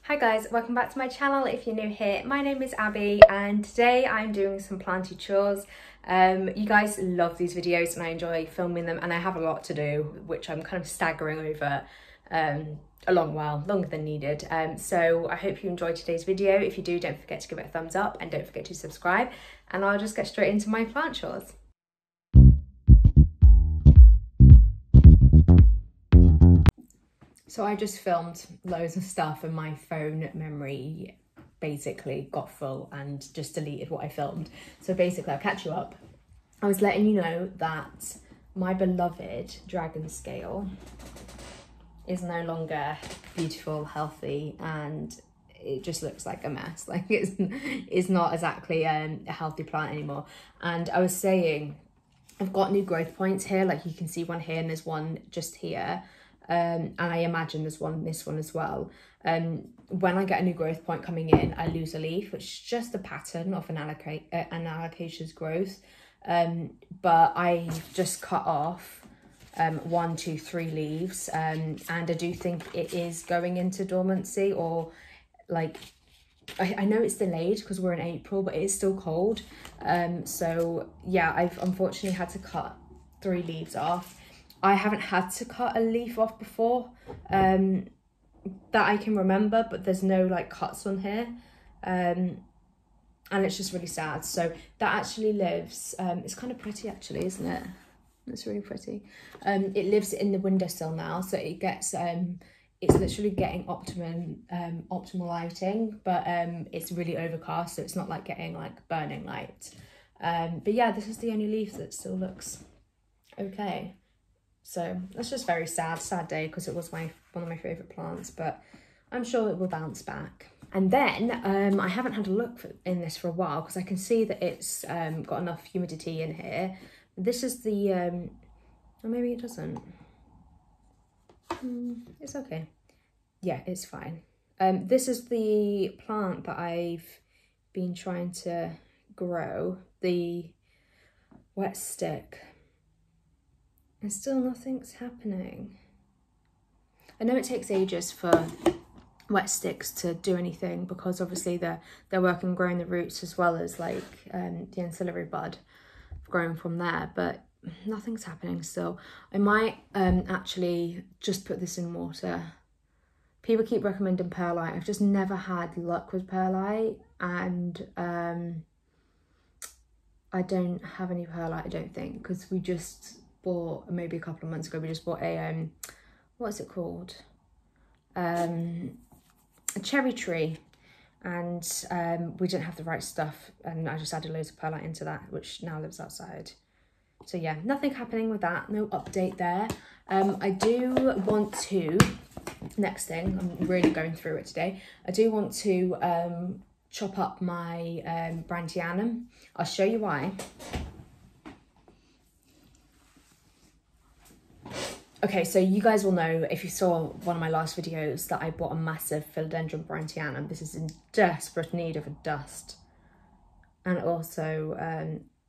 Hi guys, welcome back to my channel. If you're new here, my name is Abby and today I'm doing some planty chores. You guys love these videos and I enjoy filming them, and I have a lot to do which I'm kind of staggering over a long while, longer than needed. So I hope you enjoyed today's video. If you do, don't forget to give it a thumbs up and don't forget to subscribe, and I'll just get straight into my plant chores. So I just filmed loads of stuff and my phone memory basically got full and just deleted what I filmed. So basically I'll catch you up. I was letting you know that my beloved dragon scale is no longer beautiful, healthy, and it just looks like a mess. Like it's not exactly a healthy plant anymore. And I was saying, I've got new growth points here, like you can see one here and there's one just here. And I imagine there's one, this one as well. When I get a new growth point coming in, I lose a leaf, which is just a pattern of an alocasia's growth. But I just cut off 1, 2, 3 leaves, and I do think it is going into dormancy, or like I know it's delayed because we're in April, but it is still cold. So yeah, I've unfortunately had to cut 3 leaves off. I haven't had to cut a leaf off before that I can remember, but there's no like cuts on here, and it's just really sad. So that actually lives, it's kind of pretty actually, isn't it? It's really pretty. It lives in the windowsill now, so it gets it's literally getting optimal lighting, but it's really overcast, so it's not like getting like burning light. But yeah, this is the only leaf that still looks okay. So that's just very sad day, because it was one of my favourite plants, but I'm sure it will bounce back. And then I haven't had a look in this for a while, because I can see that it's got enough humidity in here. This is the, or maybe it doesn't. It's okay. Yeah, it's fine. This is the plant that I've been trying to grow, the wet stick. And still nothing's happening. I know it takes ages for wet sticks to do anything, because obviously they're working growing the roots as well as like the ancillary bud growing from there, but nothing's happening still. I might actually just put this in water. People keep recommending perlite. I've just never had luck with perlite, and I don't have any perlite, I don't think, because we just bought, maybe a couple of months ago, we just bought a what's it called, a cherry tree, and we didn't have the right stuff, and I just added loads of perlite into that, which now lives outside. So yeah, nothing happening with that, no update there. I do want to, next thing, I'm really going through it today, I do want to chop up my Brantianum. I'll show you why. Okay, so you guys will know, if you saw one of my last videos, that I bought a massive Philodendron Brantianum. This is in desperate need of a dust, and also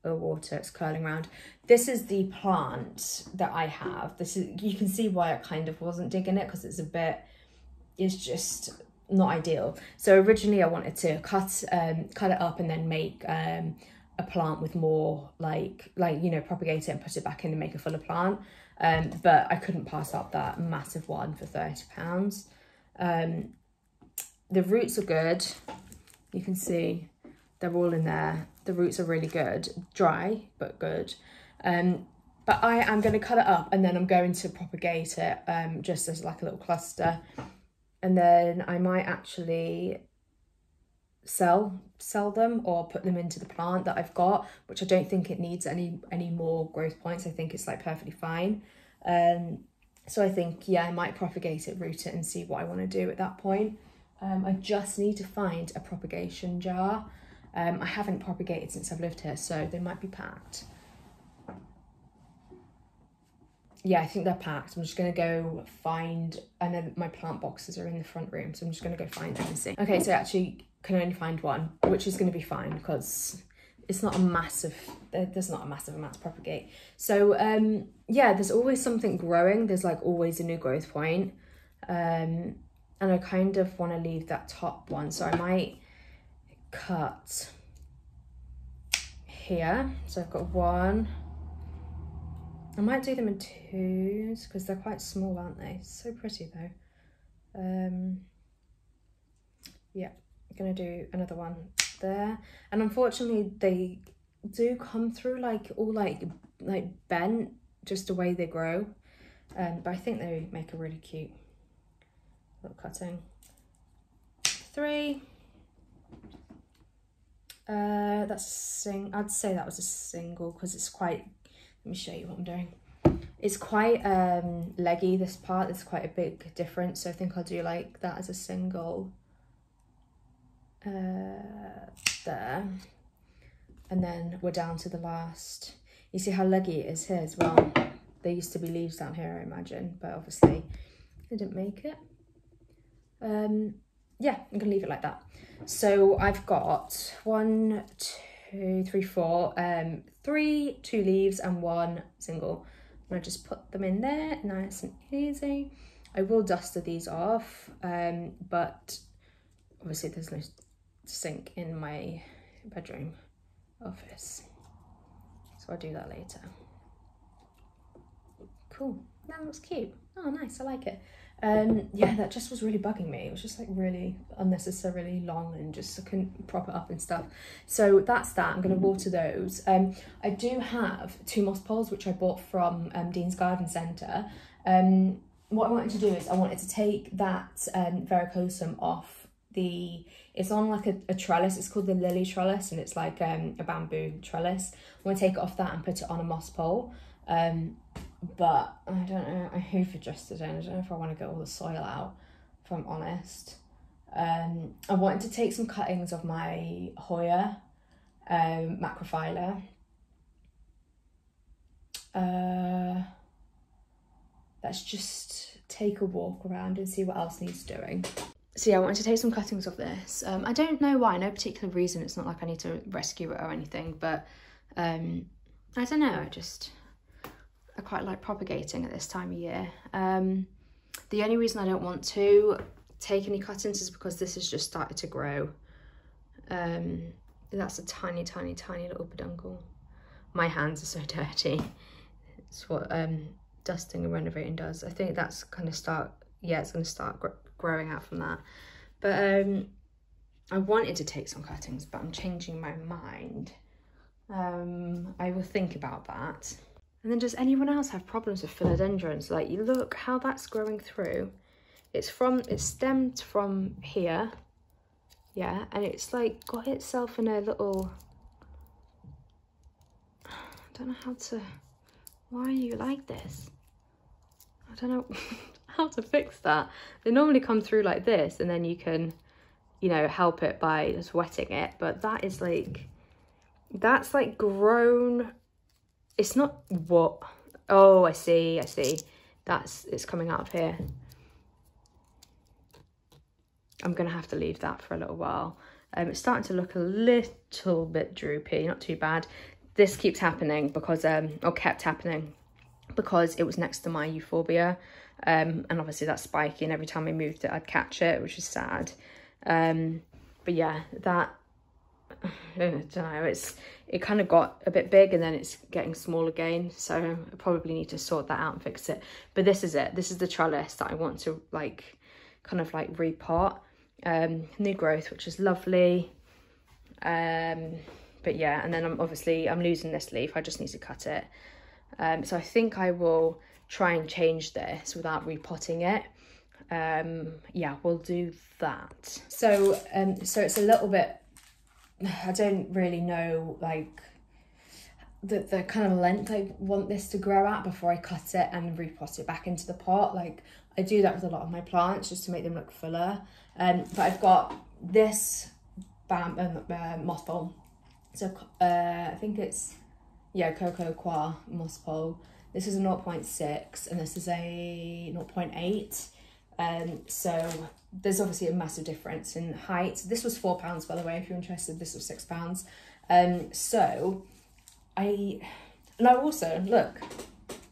a water. It's curling around. This is the plant that I have. This is, you can see why I kind of wasn't digging it, because it's just not ideal. So originally I wanted to cut it up and then make a plant with more like you know, propagate it and put it back in and make a fuller plant. But I couldn't pass up that massive one for £30. The roots are good. You can see they're all in there. The roots are really good, dry, but good. But I am going to cut it up and then I'm going to propagate it just as like a little cluster. And then I might actually sell them or put them into the plant that I've got, which I don't think it needs any more growth points. I think it's like perfectly fine. So I think, yeah, I might propagate it, root it, and see what I want to do at that point. I just need to find a propagation jar. I haven't propagated since I've lived here, so they might be packed. Yeah, I think they're packed. I'm just going to go find, I know my plant boxes are in the front room, so I'm just going to go find them and see. Okay, so I actually can only find one, which is going to be fine, because it's not a massive, there's not a massive amount to propagate. So yeah, there's always something growing. There's like always a new growth point. and I kind of want to leave that top one, so I might cut here. So I've got one. I might do them in twos because they're quite small, aren't they? So pretty though. Yeah, I'm gonna do another one there, and unfortunately they do come through like all like bent, just the way they grow, but I think they make a really cute little cutting. 3. That's I'd say that was a single because it's quite, let me show you what I'm doing. It's quite leggy, this part. There's quite a big difference, so I think I'll do like that as a single there, and then we're down to the last. You see how leggy it is here as well. There used to be leaves down here, I imagine, but obviously I didn't make it. Yeah, I'm gonna leave it like that. So I've got 1, 2, 3, 4, 3 2 leaves and 1 single. I'm gonna just put them in there, nice and easy. I will dust these off, but obviously there's no sink in my bedroom office, so I'll do that later. Cool, that looks cute. Oh nice, I like it. Yeah, that just was really bugging me. It was just like really unnecessarily long and just I couldn't prop it up and stuff. So that's that. I'm going to water those. I do have 2 moss poles which I bought from Dean's Garden Centre. What I wanted to do is I wanted to take that verrucosum off the, it's on like a trellis. It's called the lily trellis, and it's like a bamboo trellis. I want to take it off that and put it on a moss pole. But I don't know, I hoover dressed it in. I don't know if I want to get all the soil out, if I'm honest. I wanted to take some cuttings of my Hoya macrophylla. Let's just take a walk around and see what else needs doing. So yeah, I wanted to take some cuttings of this. I don't know why, no particular reason. It's not like I need to rescue it or anything, but I don't know, I quite like propagating at this time of year. The only reason I don't want to take any cuttings is because this has just started to grow. That's a tiny, tiny, tiny little peduncle. My hands are so dirty. It's what dusting and renovating does. I think that's going to start, yeah, it's going to start growing out from that. But I wanted to take some cuttings, but I'm changing my mind. I will think about that. And then does anyone else have problems with philodendrons? Like, you look how that's growing through. It's stemmed from here, yeah, and it's like got itself in a little, I don't know how to, why are you like this? I don't know how to fix that. They normally come through like this, and then you can, you know, help it by just wetting it, but that is like, that's like grown. It's not what, oh, I see. It's coming out of here. I'm gonna have to leave that for a little while. It's starting to look a little bit droopy, not too bad. This keeps happening because, or kept happening because it was next to my euphorbia. And obviously that's spiky, and every time I moved it, I'd catch it, which is sad. But yeah, that, I don't know, it kind of got a bit big and then it's getting small again, so I probably need to sort that out and fix it. But this is it, this is the trellis that I want to like kind of like repot. New growth, which is lovely. But yeah, and then I'm losing this leaf. I just need to cut it. So I think I will try and change this without repotting it. Yeah, we'll do that. So it's a little bit, I don't really know like the kind of length I want this to grow at before I cut it and repot it back into the pot. Like, I do that with a lot of my plants just to make them look fuller. But I've got this moss pole. So I think it's, yeah, Cocoa Coir moss pole. This is a 0.6 and this is a 0.8. So there's obviously a massive difference in height. This was £4, by the way, if you're interested. This was £6. So I also, look,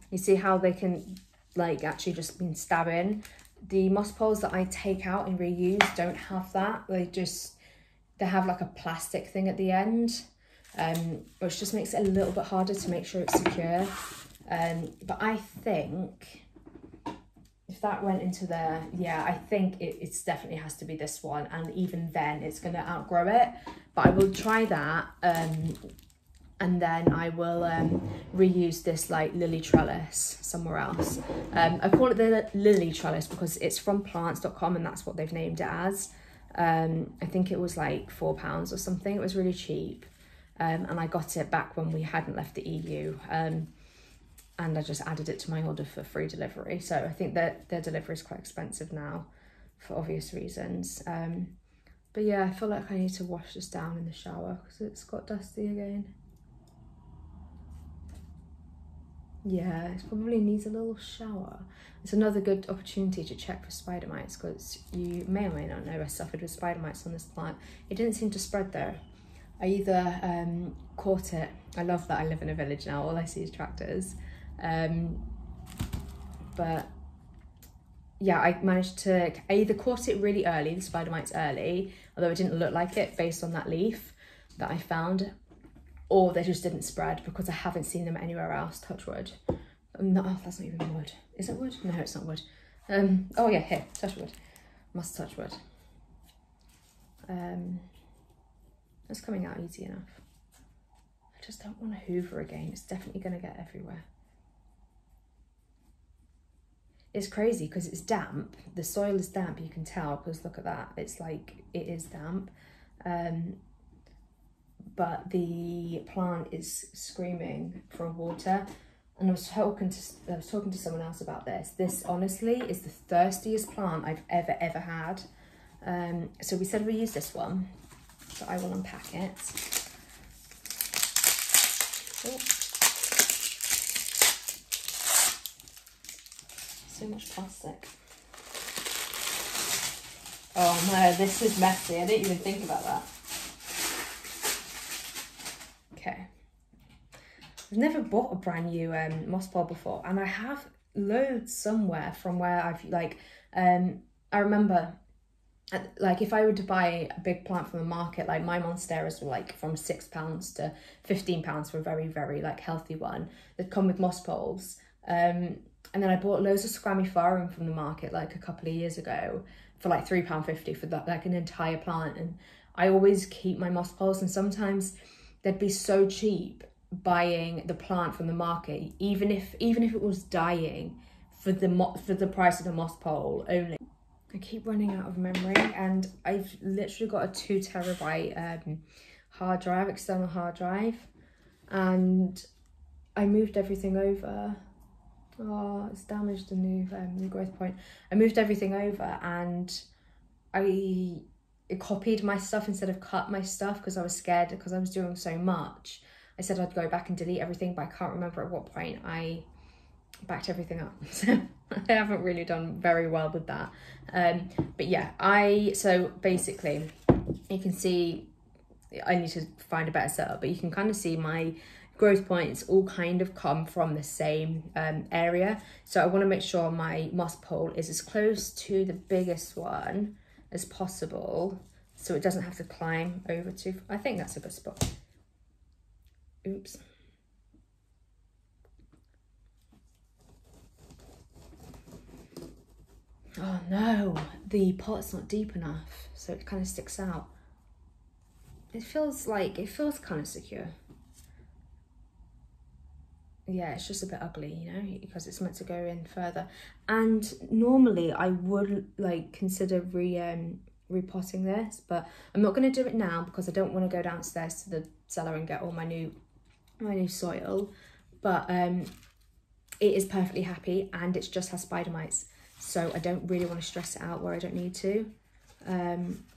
you see how they can like actually just been stabbing. the moss poles that I take out and reuse don't have that. They have like a plastic thing at the end, which just makes it a little bit harder to make sure it's secure. But I think if that went into there, yeah, I think it's definitely has to be this one, and even then it's going to outgrow it. But I will try that, and then I will reuse this like lily trellis somewhere else. I call it the lily trellis because it's from plants.com and that's what they've named it as. I think it was like £4 or something. It was really cheap, and I got it back when we hadn't left the EU. And I just added it to my order for free delivery. So I think that their delivery is quite expensive now for obvious reasons. But yeah, I feel like I need to wash this down in the shower because it's got dusty again. Yeah, it probably needs a little shower. It's another good opportunity to check for spider mites because you may or may not know I suffered with spider mites on this plant. It didn't seem to spread though. I either caught it. I love that I live in a village now. All I see is tractors. But yeah, I managed to, I either caught it really early, the spider mites early, although it didn't look like it based on that leaf that I found, or they just didn't spread because I haven't seen them anywhere else, touch wood. No, oh, that's not even wood. Is it wood? No, it's not wood. Oh yeah, here, touch wood. Must touch wood. It's coming out easy enough. I just don't want to hoover again. It's definitely going to get everywhere. It's crazy because it's damp. The soil is damp, you can tell, because look at that. It's like, it is damp. But the plant is screaming for water. And I was talking to someone else about this. This honestly is the thirstiest plant I've ever had. So we said we use this one. So I will unpack it. Oh. So much plastic. Oh no, this is messy. I didn't even think about that. Okay. I've never bought a brand new moss pole before, and I have loads somewhere from where I've like, I remember like if I were to buy a big plant from the market, like my monsteras were like from £6 to £15 for a very, very like healthy one that come with moss poles. And then I bought loads of scrammifarum from the market like a couple of years ago for like £3.50 for that, like an entire plant. And I always keep my moss poles, and sometimes they'd be so cheap buying the plant from the market, even if it was dying, for the price of the moss pole only. I keep running out of memory, and I've literally got a 2 terabyte hard drive, external hard drive, and I moved everything over. Oh, it's damaged the new growth point. I moved everything over, and I copied my stuff instead of cut my stuff because I was scared because I was doing so much. I said I'd go back and delete everything, but I can't remember at what point I backed everything up. So I haven't really done very well with that. But yeah, so basically you can see, I need to find a better setup, but you can kind of see my growth points all kind of come from the same area. So I want to make sure my moss pole is as close to the biggest one as possible, so it doesn't have to climb over to, I think that's a good spot. Oops. Oh no, the pot's not deep enough, so it kind of sticks out. It feels kind of secure. Yeah, it's just a bit ugly, you know, because it's meant to go in further. And normally I would like consider repotting this, but I'm not going to do it now because I don't want to go downstairs to the cellar and get all my new soil. But it is perfectly happy, and it just has spider mites, so I don't really want to stress it out where I don't need to.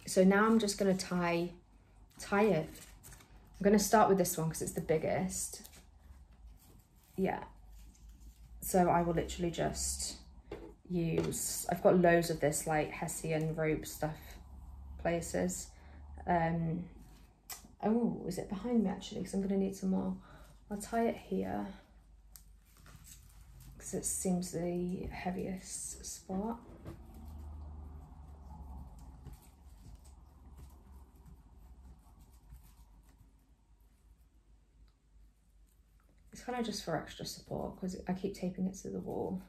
So now I'm just going to tie it. I'm going to start with this one because it's the biggest. Yeah, so I will literally just use, I've got loads of this like Hessian rope stuff places. Oh, is it behind me actually? Because I'm going to need some more. I'll tie it here because it seems the heaviest spot. It's kind of just for extra support because I keep taping it to the wall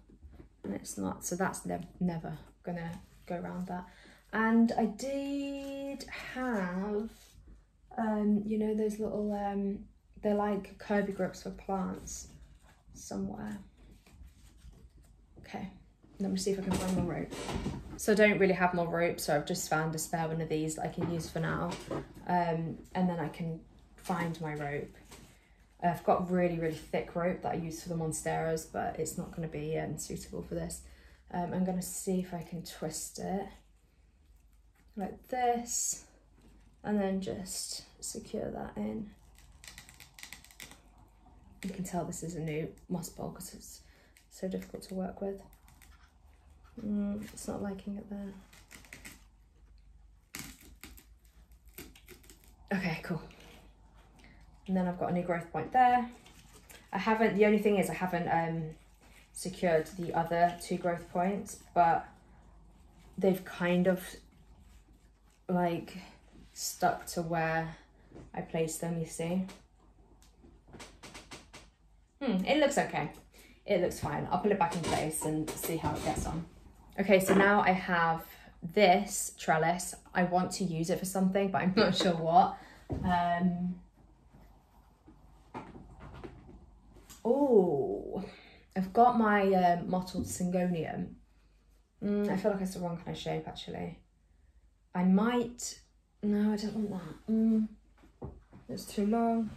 and it's not, so that's never gonna go around that. And I did have, you know, those little, they're like curvy grips for plants somewhere. Okay, let me see if I can find more rope. So I don't really have more rope, so I've just found a spare one of these that I can use for now. And then I can find my rope. I've got really, really thick rope that I use for the monsteras, but it's not going to be suitable for this. I'm going to see if I can twist it like this and then just secure that in. You can tell this is a new moss ball because it's so difficult to work with. It's not liking it there. Okay, cool. And then I've got a new growth point there. The only thing is I haven't secured the other 2 growth points, but they've kind of like stuck to where I placed them, you see. It looks okay. It looks fine. I'll put it back in place and see how it gets on. Okay, so now I have this trellis. I want to use it for something, but I'm not sure what. Oh, I've got my mottled Syngonium. I feel like it's the wrong kind of shape actually. I might, no, I don't want that. It's too long.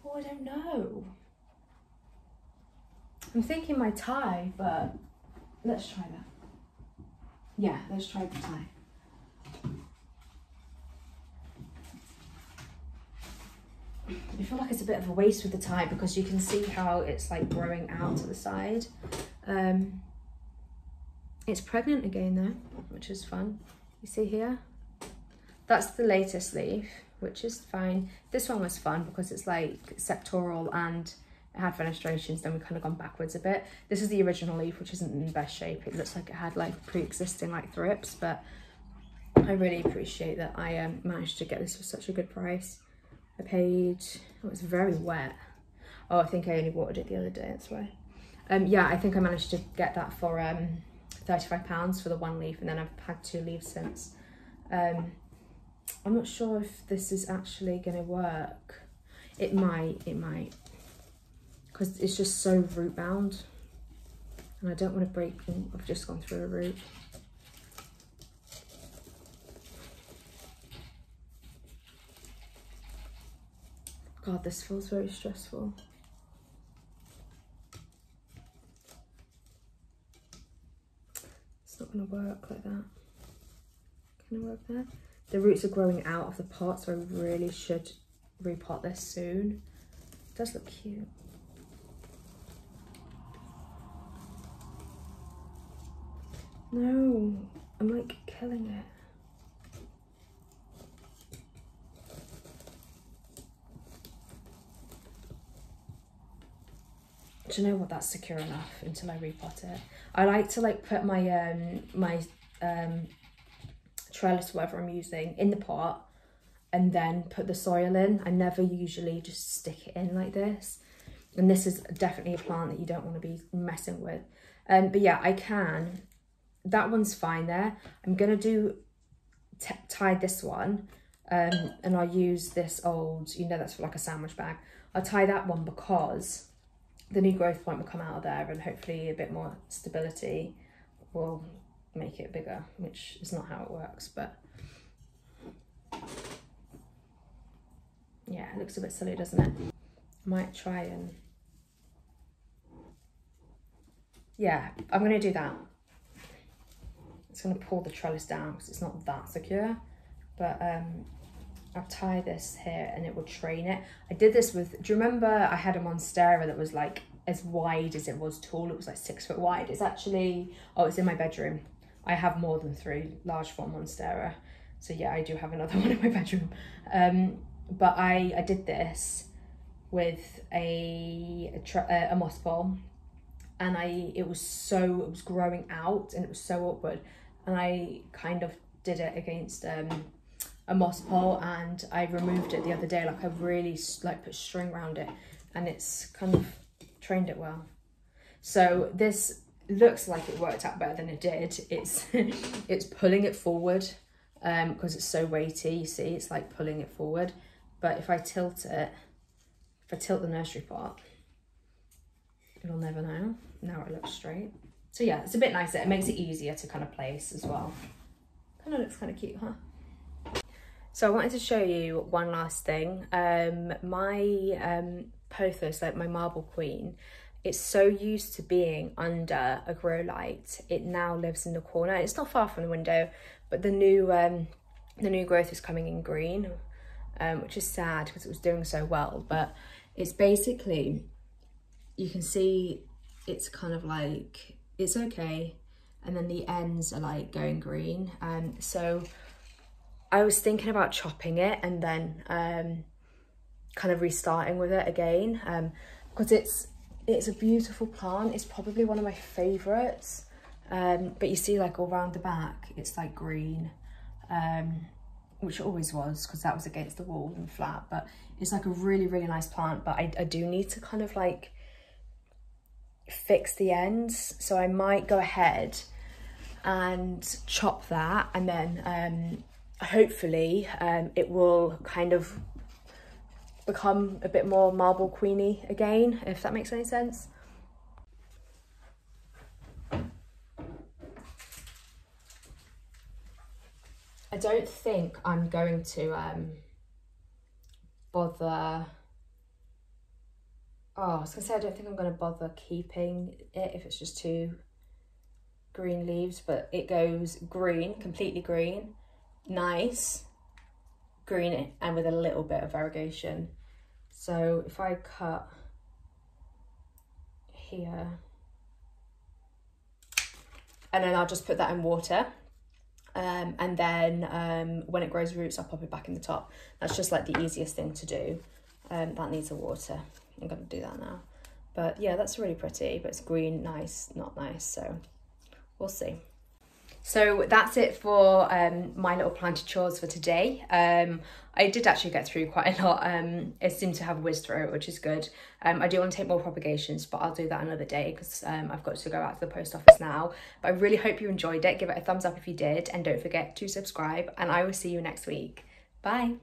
Oh, I don't know. I'm thinking my tie, but let's try that. Yeah, let's try the tie. I feel like it's a bit of a waste with the tie because you can see how it's like growing out to the side. It's pregnant again though, which is fun. You see here? That's the latest leaf, which is fine. This one was fun because it's like sectoral and it had fenestrations, then we've kind of gone backwards a bit. This is the original leaf, which isn't in the best shape. It looks like it had like pre-existing like thrips, but I really appreciate that I managed to get this for such a good price. I paid, oh, it's very wet. Oh, I think I only watered it the other day, that's why. Yeah, I think I managed to get that for £35 for the 1 leaf, and then I've had 2 leaves since. I'm not sure if this is actually gonna work. It might, because it's just so root bound, and I don't want to break them. I've just gone through a root. God, this feels very stressful. It's not going to work like that. Can it work there? The roots are growing out of the pot, so I really should repot this soon. It does look cute. No, I'm like killing it. Do you know what? That's secure enough until I repot it. I like to like put my trellis, whatever I'm using, in the pot and then put the soil in. I never usually just stick it in like this. And this is definitely a plant that you don't want to be messing with. But yeah, I can. That one's fine there. I'm gonna tie this one, and I'll use this old, you know, that's for like a sandwich bag. I'll tie that one because the new growth point will come out of there, and hopefully a bit more stability will make it bigger, which is not how it works, but yeah, it looks a bit silly, doesn't it? I might try and, yeah, I'm gonna do that. It's gonna pull the trellis down because it's not that secure, but I'll tie this here and it will train it. I did this with, do you remember I had a monstera that was like as wide as it was tall? It was like 6 foot wide. It's actually, oh, it's in my bedroom. I have more than 3 large form monstera. So yeah, I do have another one in my bedroom. But I did this with a moss ball, and it was growing out and it was so awkward. And I kind of did it against a moss pole, and I removed it the other day. Like I really like put string around it, and it's kind of trained it well. So this looks like it worked out better than it did. It's it's pulling it forward because it's so weighty. You see, it's like pulling it forward. But if I tilt it, if I tilt the nursery part, you'll never know. Now it looks straight. So yeah, it's a bit nicer. It makes it easier to kind of place as well. Kind of looks kind of cute, huh? So I wanted to show you one last thing. My pothos, like my marble queen, it's so used to being under a grow light. It now lives in the corner. It's not far from the window, but the new growth is coming in green, which is sad because it was doing so well. But it's basically, you can see it's kind of like, it's okay. And then the ends are like going green. So I was thinking about chopping it and then kind of restarting with it again, because it's a beautiful plant. It's probably one of my favorites. But you see, like all around the back, it's like green, which it always was because that was against the wall and flat. But it's like a really, really nice plant. But I do need to kind of like fix the ends. So I might go ahead and chop that, and then hopefully it will kind of become a bit more marble queeny again, if that makes any sense. I don't think I'm going to bother, I was gonna say I don't think I'm gonna bother keeping it if it's just two green leaves, but it goes green, completely green, nice, green, and with a little bit of variegation. So if I cut here, and then I'll just put that in water, and then when it grows roots, I'll pop it back in the top. That's just like the easiest thing to do. That needs the water. I'm gonna do that now. But yeah, that's really pretty, but it's green, nice, not nice, so we'll see. So that's it for my little planted chores for today. I did actually get through quite a lot. It seemed to have whizzed through, which is good. I do want to take more propagations, but I'll do that another day because I've got to go out to the post office now. But I really hope you enjoyed it. Give it a thumbs up if you did, and don't forget to subscribe, and I will see you next week. Bye.